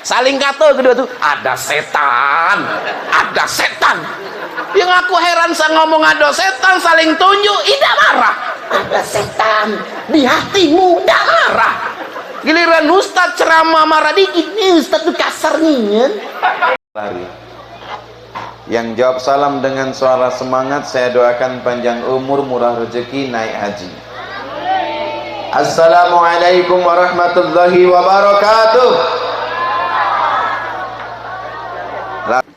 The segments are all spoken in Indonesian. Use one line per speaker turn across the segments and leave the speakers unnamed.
Saling kata kedua tuh, ada setan, ada setan. Yang aku heran saya ngomong ada setan, saling tunjuk, tidak marah. Ada setan di hatimu, tidak marah. Giliran ustaz ceramah marah dikit, nih ustaz tuh kasar nih.
Lari. Yang jawab salam dengan suara semangat, saya doakan panjang umur, murah rezeki, naik haji. Assalamualaikum warahmatullahi wabarakatuh.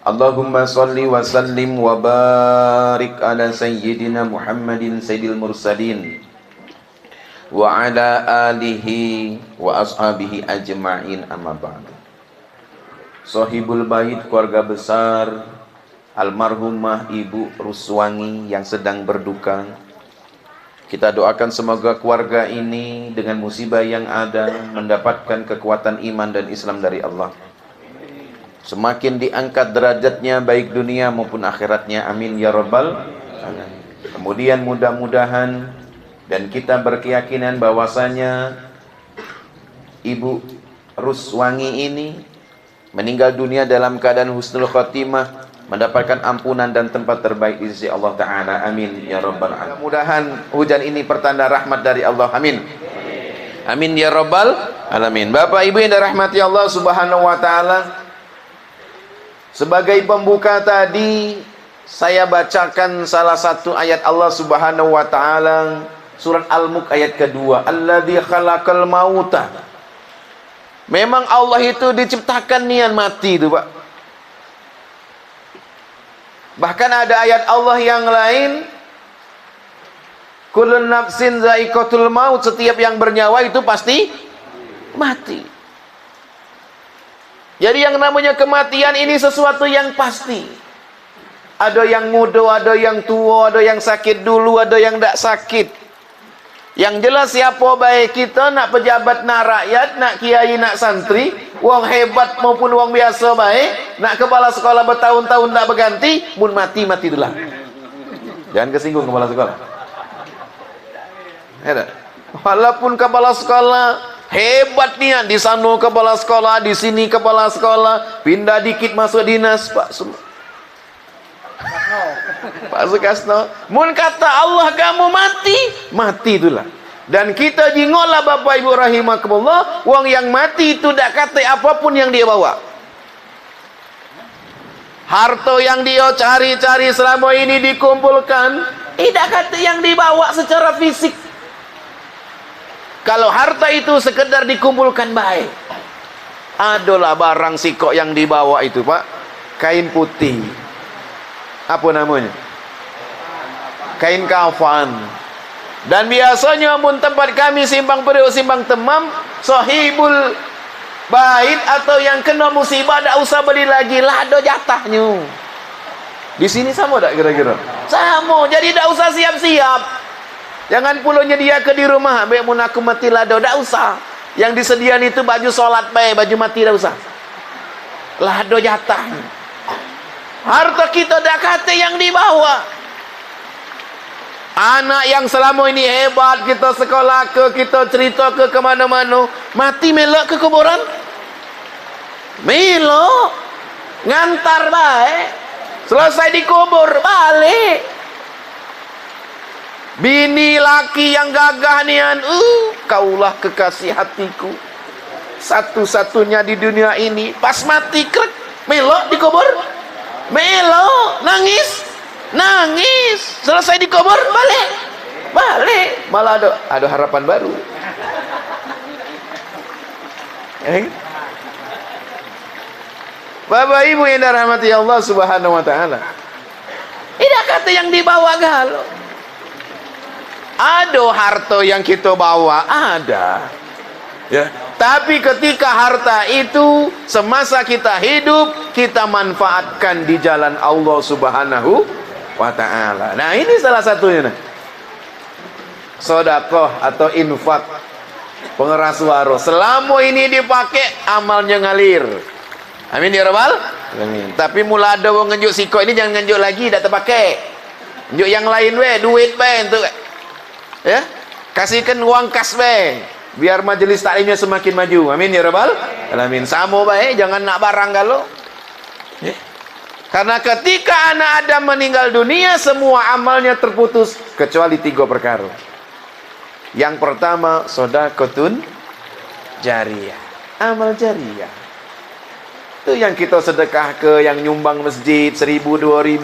Allahumma salli wa sallim wa barik ala sayyidina Muhammadin sayyidil mursalin wa ala alihi wa ashabihi ajma'in, amma ba'du. Sahibul bait, keluarga besar almarhumah Ibu Ruswangi yang sedang berduka, kita doakan semoga keluarga ini dengan musibah yang ada mendapatkan kekuatan iman dan Islam dari Allah. Semakin diangkat derajatnya baik dunia maupun akhiratnya, amin ya rabbal alamin. Kemudian mudah-mudahan, dan kita berkeyakinan bahwasanya Ibu Ruswangi ini meninggal dunia dalam keadaan husnul khotimah, mendapatkan ampunan dan tempat terbaik di sisi Allah Ta'ala, amin ya rabbal alamin. Mudah-mudahan hujan ini pertanda rahmat dari Allah, amin. Amin ya rabbal alamin. Bapak Ibu yang dirahmati Allah Subhanahu wa Ta'ala, sebagai pembuka tadi saya bacakan salah satu ayat Allah Subhanahu wa Ta'ala, surat Al-Mulk ayat kedua, alladzi khalaqal mauta. Memang Allah itu diciptakan niat mati itu, Pak. Bahkan ada ayat Allah yang lain, kullun nafsin za'iqatul maut, setiap yang bernyawa itu pasti mati. Jadi yang namanya kematian ini sesuatu yang pasti. Ada yang muda, ada yang tua, ada yang sakit dulu, ada yang tidak sakit. Yang jelas siapa baik kita, nak pejabat, nak rakyat, nak kiai, nak santri, wong hebat maupun wong biasa baik, nak kepala sekolah bertahun-tahun tak berganti, mun mati itulah. Jangan kesinggung kepala sekolah. Ya, walaupun kepala sekolah hebat nian, di sana kepala sekolah, di sini kepala sekolah, pindah dikit masuk dinas, Pak Sukasno. Mun kata Allah kamu mati itulah. Dan kita jingolah Bapak Ibu rahimakumullah, wong yang mati itu tidak kata apapun yang dia bawa. Harta yang dia cari-cari selama ini dikumpulkan, tidak kata yang dibawa secara fisik. Kalau harta itu sekedar dikumpulkan baik, adalah barang sikok yang dibawa itu, Pak, kain putih, apa namanya, kain kafan. Dan biasanya mun tempat kami Simpang Periuk, Simpang Temam, sahibul bait atau yang kena musibah tak usah beli lagi lah, ada jatahnya. Di sini sama tak kira-kira? Sama, jadi tak usah siap-siap. Jangan pula nyedia ke di rumah, baik mun aku mati lado, tak usah. Yang disediakan itu baju solat baik, baju mati tak usah. Lado jatah. Harta kita dah kata yang dibawa. Anak yang selama ini hebat, kita sekolah ke, kita cerita ke kemana-mana, mati melok ke kuburan? Melok. Ngantar baik. Selesai dikubur, balik. Bini laki yang gagah nian, kaulah kekasih hatiku, satu-satunya di dunia ini. Pas mati krek, melok dikubur, melok, nangis, selesai dikubur, balik, malah ada harapan baru. Bapak Ibu yang dirahmati Allah Subhanahu wa Ta'ala, tidak kata yang dibawa galau. Ada harta yang kita bawa, ada ya. Tapi ketika harta itu semasa kita hidup, kita manfaatkan di jalan Allah Subhanahu wa Ta'ala. Nah, ini salah satunya, sedekah atau infak, pengeras suara. Selama ini dipakai, amalnya ngalir. Amin ya rabbal alamin. Tapi mula ada wong ngenjuk sikok ini, jangan ngenjuk lagi, dak terpakai. Ngenjuk yang lain we, duit be untuk ya, kasihkan uang kas be. biar majelis taklimnya semakin maju. Amin ya rabbal alamin. Sama baik, jangan nak barang kalau. Karena ketika anak Adam meninggal dunia, semua amalnya terputus kecuali 3 perkara. Yang pertama, sedekahun jariyah, amal jariyah. Itu yang kita sedekah ke, yang nyumbang masjid 1.000, 2.000,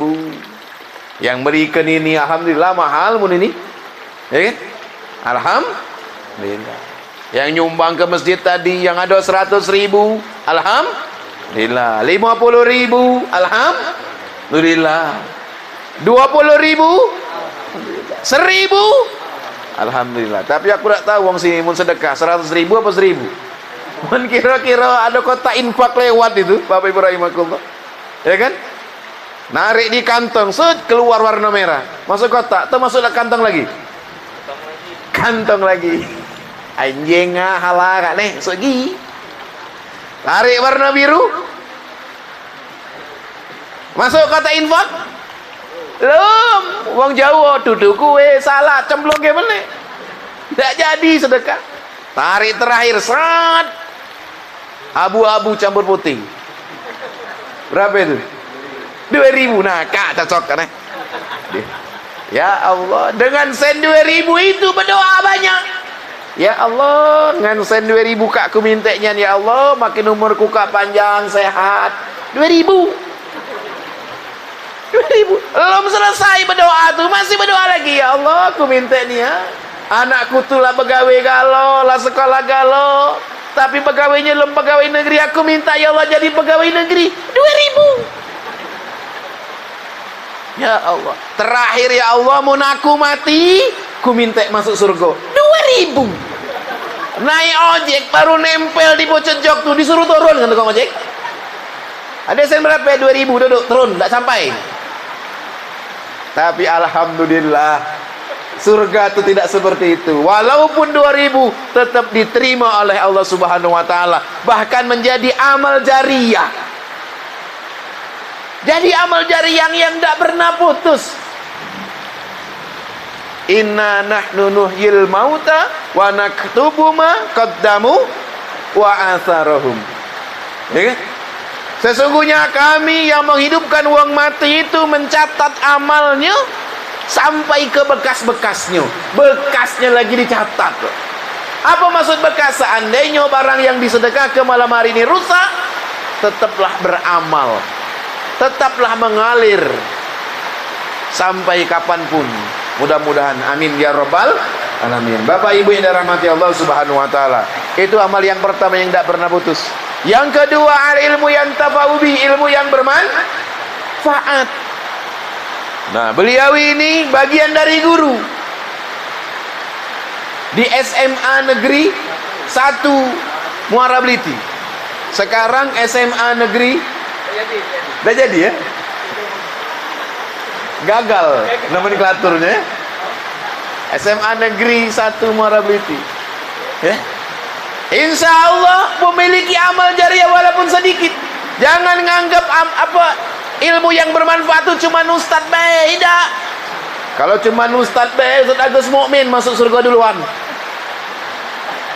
yang berikan ini, alhamdulillah mahal mun ini, ya kan? Alhamdulillah. Yang nyumbang ke masjid tadi yang ada 100.000, alhamdulillah. 50.000, alhamdulillah. 20.000, 1.000, alhamdulillah. Tapi aku tak tahu wong si mun sedekah 100.000 apa 1.000. Mun kira-kira ada kotak infak lewat itu, Bapak Ibu rahimakumullah. Ya kan? Narik di kantong, set keluar warna merah. Masuk kotak, atau masuk kantong lagi? Kantong lagi. Anjing halara nih, segi. Tarik warna biru. Masuk kotak infak. Belum, wong Jawa duduk kue salah cemplung ke mana? Tidak jadi sedekah. Tarik terakhir, set. Abu-abu campur putih. Berapa itu? 2.000. Nah, kak cocok kan? Ya Allah, dengan sen 2.000 itu berdoa banyak. Ya Allah, dengan sen 2.000 kak ku mintanya, ya Allah, makin umurku kak panjang, sehat. 2.000. 2.000. Belum selesai berdoa tuh, masih berdoa lagi. Ya Allah, aku minta nih ya. Anakku tuh lah pegawai galau, lah sekolah galau. Tapi pegawainya belum pegawai negeri. Aku minta ya Allah jadi pegawai negeri. 2.000. Ya Allah, terakhir ya Allah, mun aku mati, ku minta masuk surga. 2.000. Naik ojek baru nempel di pojok jok tuh, disuruh turun kan tukang ojek. Ada sen berapa? 2.000, duduk turun, tak sampai. Tapi alhamdulillah, surga itu tidak seperti itu. Walaupun 2.000 tetap diterima oleh Allah Subhanahu wa taala, bahkan menjadi amal jariyah. Jadi amal jariyah yang tidak pernah putus. Inna nahnu nuhyil mauta wa naktubu ma qaddamu wa atharahum. Ya kan? Sesungguhnya kami yang menghidupkan wong mati itu mencatat amalnya sampai ke bekas-bekasnya. Bekasnya lagi dicatat. Apa maksud bekas? Seandainya barang yang disedekah ke malam hari ini rusak, tetaplah beramal, tetaplah mengalir sampai kapanpun. Mudah-mudahan, amin ya rabbal alamin. Bapak Ibu yang dirahmati Allah Subhanahu wa taala, itu amal yang pertama yang tidak pernah putus. Yang kedua, al ilmu yang tafaubi, ilmu yang bermanfaat. Nah, beliau ini bagian dari guru di SMA Negeri 1 Muara Beliti. Sekarang SMA Negeri udah jadi ya? Gagal nomenklaturnya. SMA Negeri 1 Muara Beliti. Ya. Insya Allah memiliki amal jariyah walaupun sedikit. Jangan nganggap ilmu yang bermanfaat itu cuma ustadz beda. Kalau cuma ustadz beda, Ustadz Agus Mukmin masuk surga duluan.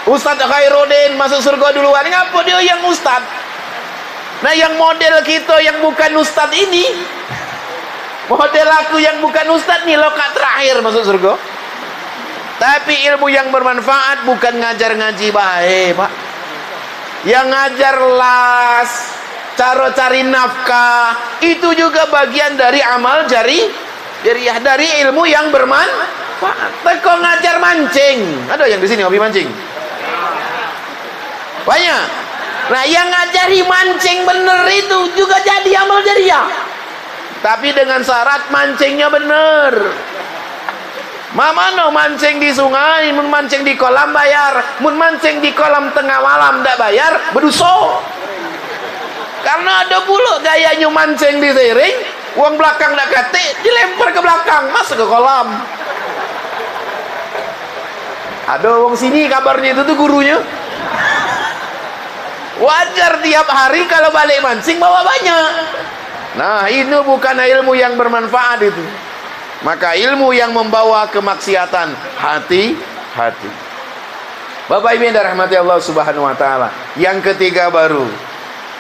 Ustadz Khairuddin masuk surga duluan. Ngapa dia yang ustadz? Nah, yang model kita yang bukan ustadz ini, model aku yang bukan ustadz nih, lokat terakhir masuk surga. Tapi ilmu yang bermanfaat bukan ngajar ngaji baik, Pak. Yang ngajar las, cara cari nafkah, itu juga bagian dari amal jariyah, dari ilmu yang bermanfaat. Teko ngajar mancing, ada yang di sini hobi mancing? Banyak. Nah, yang ngajari mancing bener itu juga jadi amal jariyah. Tapi dengan syarat mancingnya bener. Mamano mancing di sungai, mun mancing di kolam bayar, mun mancing di kolam tengah malam ndak bayar, berdosa. Karena ada pula gayanya mancing di sering, uang belakang ndak kate, dilempar ke belakang, masuk ke kolam. Ada uang sini kabarnya itu tuh gurunya. Wajar tiap hari kalau balik mancing bawa banyak. Nah, ini bukan ilmu yang bermanfaat itu. Maka ilmu yang membawa kemaksiatan, hati-hati. Bapak Ibu yang dirahmati Allah Subhanahu wa taala. Yang ketiga baru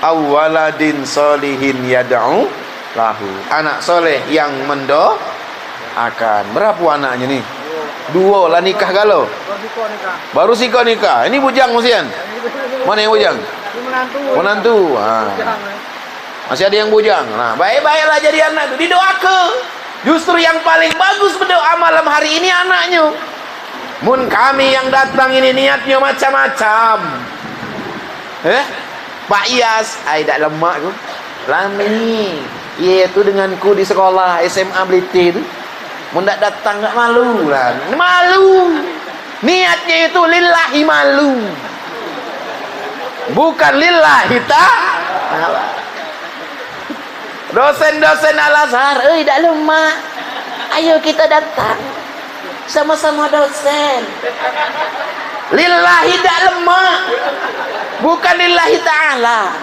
awaladin solihin yad'u lahu. Anak soleh yang mendoakan. Berapa anaknya nih? Dua lah nikah galau. Baru siko nikah. Ini bujang musian. Mana yang bujang? Menantu. Masih ada yang bujang. Nah, baik-baiklah jadi anak itu didoakan. Justru yang paling bagus berdoa malam hari ini anaknya. Mun kami yang datang ini niatnya macam-macam. Pak Iyas, tak lemak tu. Lami. Ia tu denganku di sekolah SMA Beliti tu. Mun tak datang tak malu lah. Malu. Niatnya itu lillahi malu. Bukan lillahi ta'ala. Dosen-dosen Al-Azhar, tak lemak. Ayo kita datang. Sama-sama dosen. Lillahi tak lemak, bukan lillahi ta'ala.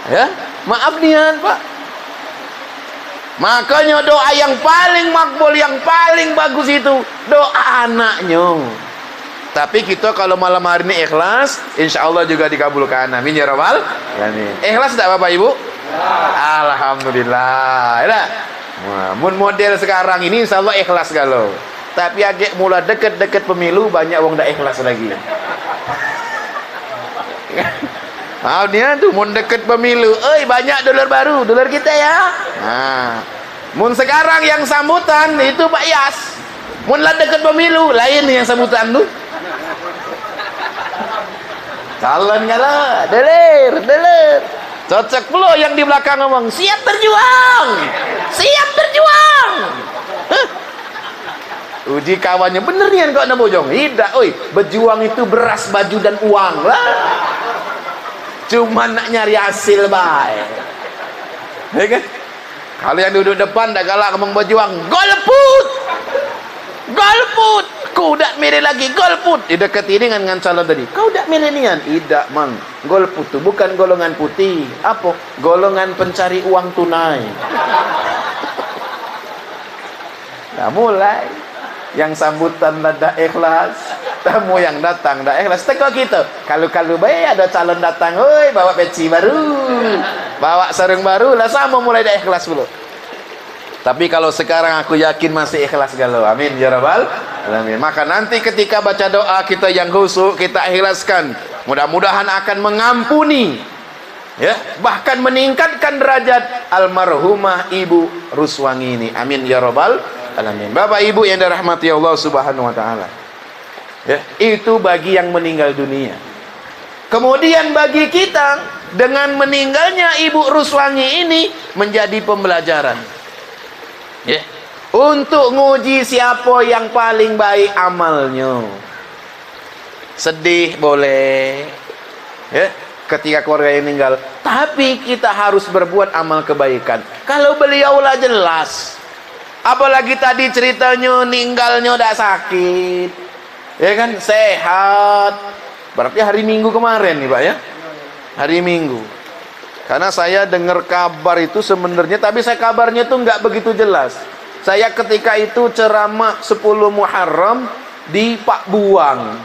Ya, maaf nian Pak. Makanya doa yang paling makbul, yang paling bagus itu doa anaknya. Tapi kita kalau malam hari ini ikhlas, insya Allah juga dikabulkan. Amin ya rabbal alamin. Ikhlas tak Bapak Ibu? Alhamdulillah. Ya. Nah, model sekarang ini insya Allah ikhlas galau. Tapi agak mula deket-deket pemilu banyak orang dah ikhlas lagi. Dia tuh mun deket pemilu, banyak dolar baru, dolar kita ya. Nah, mun sekarang yang sambutan itu Pak Yas. Mun lah deket pemilu, lain yang sambutan tuh. Calon galah, deler. Cocok pula yang di belakang ngomong, siap berjuang. Uji kawannya bener nih kok nak bojong. Tidak, berjuang itu beras, baju dan uang lah. Cuma nak nyari hasil baik. Ya kan? Kalau yang duduk depan dah galak ngomong berjuang, golput. Kau dak milih lagi golput. Dekat ini dengan calon tadi. Kau dak milih nian? Tidak, Mang. Golput itu bukan golongan putih. Apa? Golongan pencari uang tunai. Nah, mulai yang sambutan dah ikhlas, tamu yang datang dah ikhlas. Teko kita. Kalau baik ada calon datang, bawa peci baru, bawa sarung baru, lah sama mulai dah ikhlas dulu. Tapi kalau sekarang aku yakin masih ikhlas galau. Amin ya rabbal alamin. Maka nanti ketika baca doa kita yang khusyuk, kita ikhlaskan. Mudah-mudahan akan mengampuni, ya, bahkan meningkatkan derajat almarhumah Ibu Ruswangi ini. Amin ya rabbal alamin. Bapak Ibu yang dirahmati Allah Subhanahu wa taala. Ya, itu bagi yang meninggal dunia. Kemudian bagi kita, dengan meninggalnya Ibu Ruswangi ini menjadi pembelajaran. Ya, untuk nguji siapa yang paling baik amalnya. Sedih boleh, ya, ketika keluarga yang meninggal, tapi kita harus berbuat amal kebaikan. Kalau beliau lah jelas, apalagi tadi ceritanya meninggalnya udah sakit, ya kan, sehat. Berarti hari Minggu kemarin nih Pak ya, hari Minggu. Karena saya dengar kabar itu sebenarnya, tapi saya kabarnya tuh nggak begitu jelas. Saya ketika itu ceramah 10 Muharram di Pak Buang,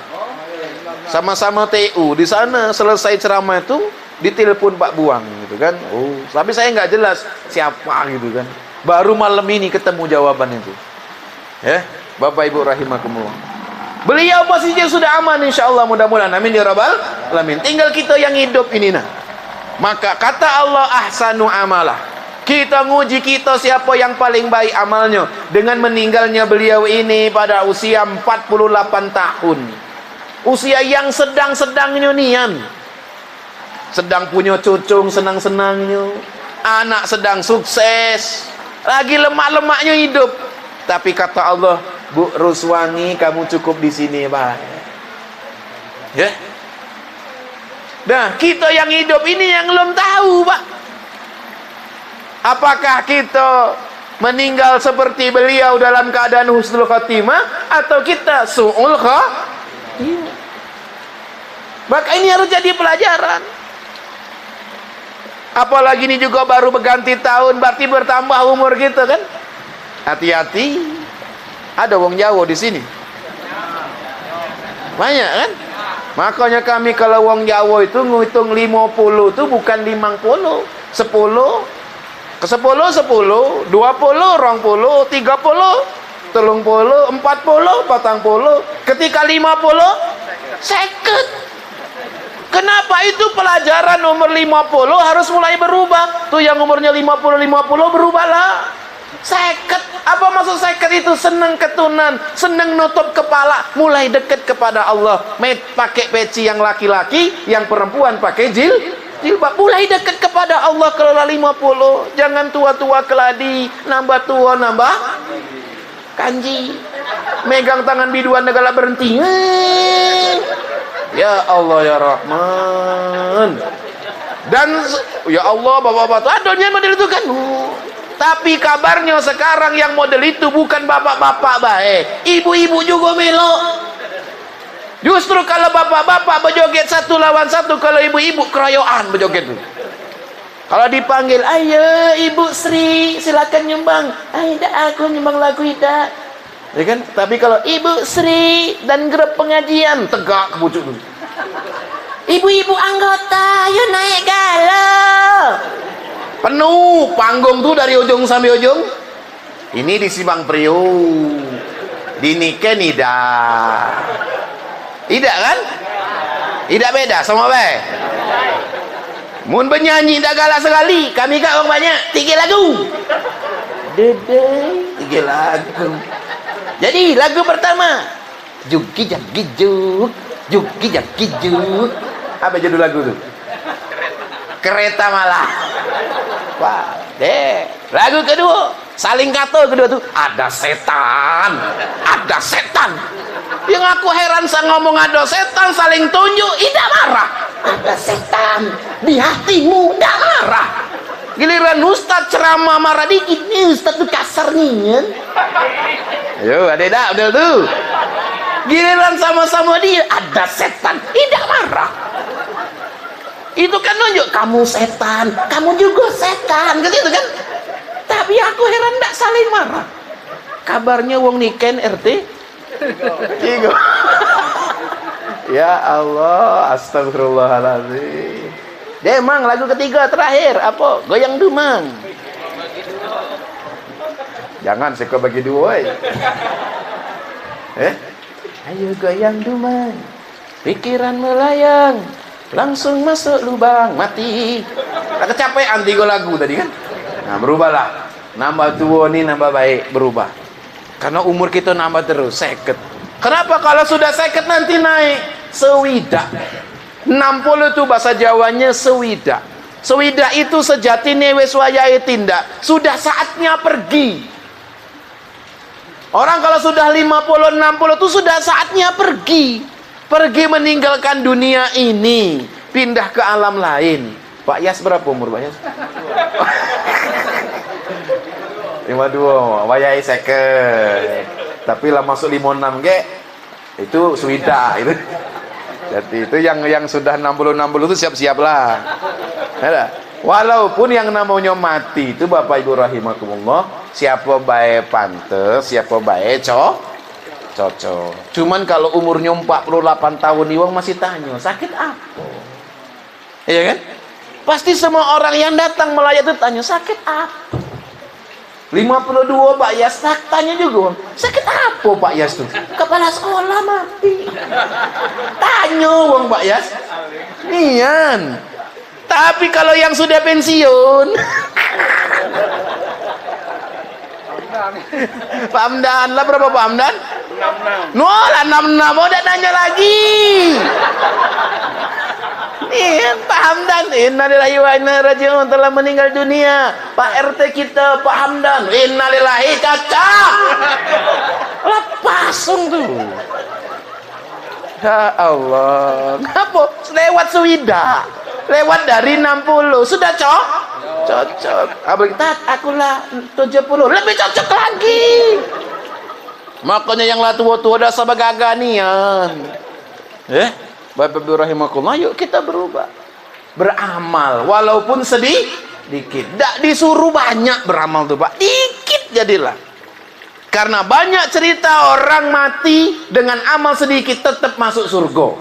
sama-sama TU. Di sana selesai ceramah itu ditelepon Pak Buang, gitu kan. Tapi saya nggak jelas siapa gitu kan. Baru malam ini ketemu jawaban itu. Ya, Bapak Ibu rahimakumullah. Beliau posisinya sudah aman insyaallah, mudah-mudahan. Amin ya rabbal alamin. Tinggal kita yang hidup ini nah. Maka kata Allah ahsanu amalah. Kita nguji kita siapa yang paling baik amalnya. Dengan meninggalnya beliau ini pada usia 48 tahun. Usia yang sedang-sedangnya nian. Sedang punya cucung senang-senangnya. Anak sedang sukses. Lagi lemak-lemaknya hidup. Tapi kata Allah, Bu Ruswangi kamu cukup di sini Pak. Ya. Nah, kita yang hidup ini yang belum tahu, Pak. Apakah kita meninggal seperti beliau dalam keadaan husnul khatimah atau kita su'ul khatimah? Maka ini harus jadi pelajaran. Apalagi ini juga baru berganti tahun, berarti bertambah umur kita kan? Hati-hati. Ada wong Jawa di sini.
Banyak kan? Makanya kami kalau wong Jawa itu ngitung 50 itu bukan 50, 10 ke 10 10, 20 20, 30 30 40 40, ketika 50 seket. Kenapa itu pelajaran umur 50 harus mulai berubah? Tuh yang umurnya 50 berubahlah. Seket, apa maksud seket itu? Seneng ketunan, seneng nutup kepala, mulai dekat kepada Allah. Pakai peci yang laki-laki, yang perempuan pakai jilbab, mulai dekat kepada Allah. Kalau 50, jangan tua-tua keladi, nambah tua nambah kanji, megang tangan biduan negara berhenti. Ya Allah ya Rahman. Dan ya Allah bapak-bapak adonnya model itu kan. Tapi kabarnya sekarang yang model itu bukan bapak-bapak baik, ibu-ibu juga melok. Justru kalau bapak-bapak berjoget satu lawan satu, kalau ibu-ibu keroyokan berjoget tuh. Kalau dipanggil, ayo Ibu Sri, silakan nyumbang. Tidak, aku nyumbang lagu tidak. Ya kan? Tapi kalau Ibu Sri dan grup pengajian, tegak kebucuk dulu. Ibu-ibu anggota, ayo naik galau. Penuh panggung tuh dari ujung sampai ujung. Ini di Simpang Priuk, di Niken tidak kan? Tidak beda sama baik. Mun penyanyi tak galak sekali, kami kat orang banyak 3 lagu. Dede 3 lagu. Jadi lagu pertama, Jugi Jagi Juk, Jugi Jagi Juk. Apa judul lagu tu? Kereta Malam. Wah, deh. Lagu kedua, saling kata kedua tu, ada setan, ada setan. Yang aku heran saya ngomong ada setan, saling tunjuk, tidak marah. Ada setan di hatimu, tidak marah. Giliran Ustaz ceramah marah dikit, nih Ustaz tu kasar nih. Ayo, ada tak betul tu? Giliran sama-sama dia, ada setan, tidak marah. Itu kan nunjuk kamu setan, kamu juga setan, gitu kan? Tapi aku heran tidak saling marah. Kabarnya wong Niken RT 3. Ya Allah, astagfirullahaladzim. Demang lagu ketiga terakhir apa? Goyang Dumang. Jangan seko bagi dua. Ayo goyang Dumang, pikiran melayang, langsung masuk lubang mati. Tak kecapean 3 lagu tadi kan? Nah berubahlah. Nambah tua nih nambah baik, berubah. Karena umur kita nambah terus, seket. Kenapa kalau sudah seket nanti naik? Sewidak. 60 itu bahasa Jawanya sewidak. Sewidak itu sejatine wis wayahe tindak. Sudah saatnya pergi. Orang kalau sudah 50, 60 itu sudah saatnya pergi. Pergi meninggalkan dunia ini, pindah ke alam lain. Pak Yas berapa umur Pak Yas? 52, wayahe seket. Tapi lah masuk 56 ge itu suida itu. Jadi itu yang sudah 60 itu siap-siaplah. Ada. Walaupun yang namanya mati itu Bapak Ibu rahimakumullah, siapa baik pantes, siapa baik cocok. Cuman kalau umurnya 48 tahun iwang masih tanya, sakit apa? Iya kan? Pasti semua orang yang datang melayat itu tanya, sakit apa? 52 Pak Yas tanya juga, sakit apa Pak Yas tuh? Kepala sekolah mati. Tanya wong Pak Yas. Nian. Tapi kalau yang sudah pensiun, Pak Hamdan lah, berapa Pak Hamdan? 66. Nolah 66, udah nanya lagi. Iya, Pak Hamdan, innalillahi wa inna ilaihi raji'un, telah meninggal dunia. Pak RT kita, Pak Hamdan, innalillahi, cacak. Lepasung tuh. Ya Allah, ngapa? Lewat suwida, lewat dari 60, sudah cocok. Abang tat, akulah 70, lebih cocok lagi. Makanya yang lah tua-tua dah sabagaganian. Bapak Ibu rahimakumullah, yuk kita berubah, beramal walaupun sedih dikit. Tak disuruh banyak beramal tuh Pak, dikit jadilah. Karena banyak cerita orang mati dengan amal sedikit tetap masuk surga.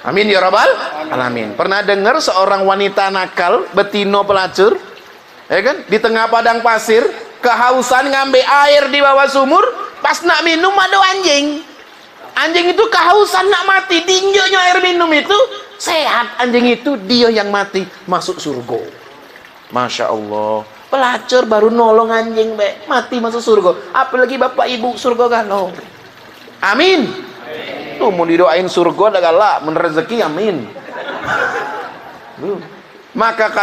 Amin ya rabbal alamin. Pernah dengar seorang wanita nakal, betino pelacur, ya kan, di tengah padang pasir, kehausan ngambil air di bawah sumur, pas nak minum ada anjing. Anjing itu kehausan nak mati, diinjeknya air minum itu sehat, anjing itu dia yang mati masuk surga. Masya Allah. Pelacur baru nolong anjing mati masuk surga, apalagi bapak ibu surga galau. Amin. Tuh mau didoain surga dah galak menerezeki, amin. Maka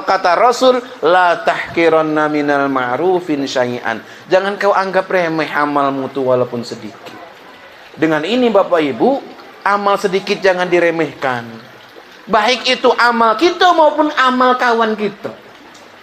kata Rasul, la tahkiranna minal ma'rufin syai'an. Jangan kau anggap remeh amalmu tuh walaupun sedikit. Dengan ini bapak ibu, amal sedikit jangan diremehkan. Baik itu amal kita maupun amal kawan kita.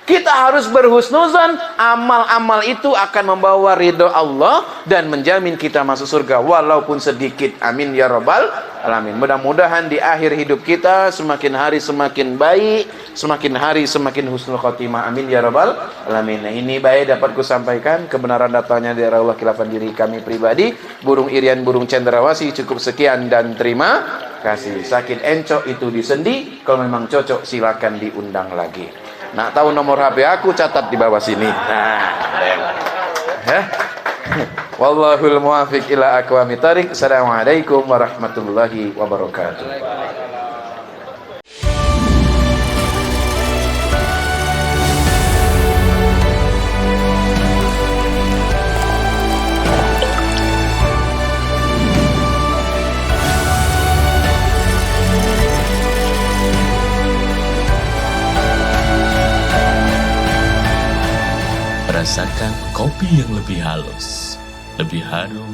Kita harus berhusnuzan, amal-amal itu akan membawa ridho Allah dan menjamin kita masuk surga walaupun sedikit. Amin ya rabbal alamin. Mudah-mudahan di akhir hidup kita semakin hari semakin baik, semakin hari semakin husnul khotimah. Amin ya rabbal alamin. Nah, ini baik dapat ku sampaikan, kebenaran datangnya dari Allah, khilafan diri kami pribadi. Burung irian, burung cendrawasih, cukup sekian dan terima kasih. Sakit encok itu disendi, kalau memang cocok silakan diundang lagi. Nak tahu nomor HP aku, catat di bawah sini. Nah, wallahul muwaffiq ila aqwamit thariq. Assalamualaikum warahmatullahi wabarakatuh.
Rasakan kopi yang lebih halus, lebih harum,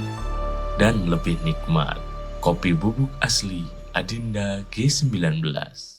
dan lebih nikmat. Kopi bubuk asli Adinda G19.